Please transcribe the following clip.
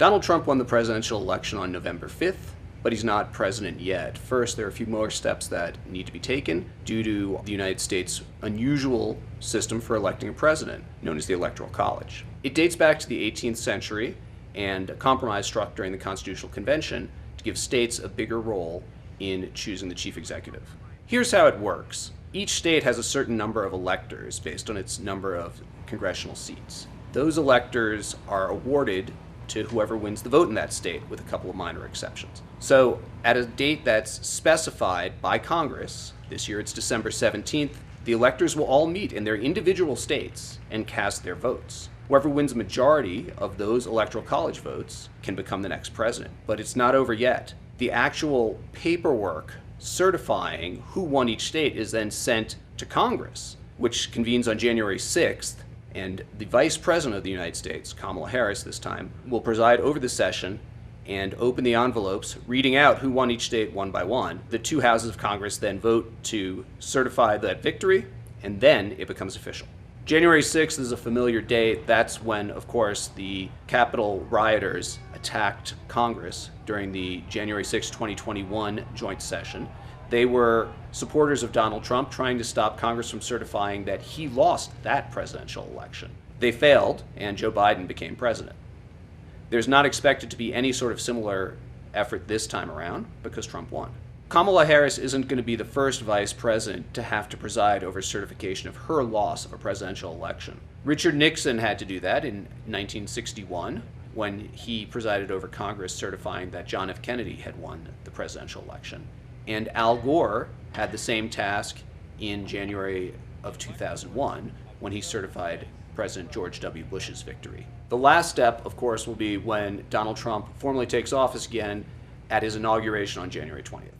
Donald Trump won the presidential election on November 5th, but he's not president yet. First, there are a few more steps that need to be taken due to the United States' unusual system for electing a president, known as the Electoral College. It dates back to the 18th century, and a compromise struck during the Constitutional Convention to give states a bigger role in choosing the chief executive. Here's how it works. Each state has a certain number of electors based on its number of congressional seats. Those electors are awarded to whoever wins the vote in that state, with a couple of minor exceptions. So at a date that's specified by Congress, this year it's December 17th, the electors will all meet in their individual states and cast their votes. Whoever wins a majority of those Electoral College votes can become the next president. But it's not over yet. The actual paperwork certifying who won each state is then sent to Congress, which convenes on January 6th, and the Vice President of the United States, Kamala Harris this time, will preside over the session and open the envelopes, reading out who won each state one by one. The two houses of Congress then vote to certify that victory, and then it becomes official. January 6th is a familiar date. That's when, of course, the Capitol rioters attacked Congress during the January 6, 2021 joint session. They were supporters of Donald Trump trying to stop Congress from certifying that he lost that presidential election. They failed, and Joe Biden became president. There's not expected to be any sort of similar effort this time around because Trump won. Kamala Harris isn't going to be the first vice president to have to preside over certification of her loss of a presidential election. Richard Nixon had to do that in 1961 when he presided over Congress certifying that John F. Kennedy had won the presidential election. And Al Gore had the same task in January of 2001 when he certified President George W. Bush's victory. The last step, of course, will be when Donald Trump formally takes office again at his inauguration on January 20th.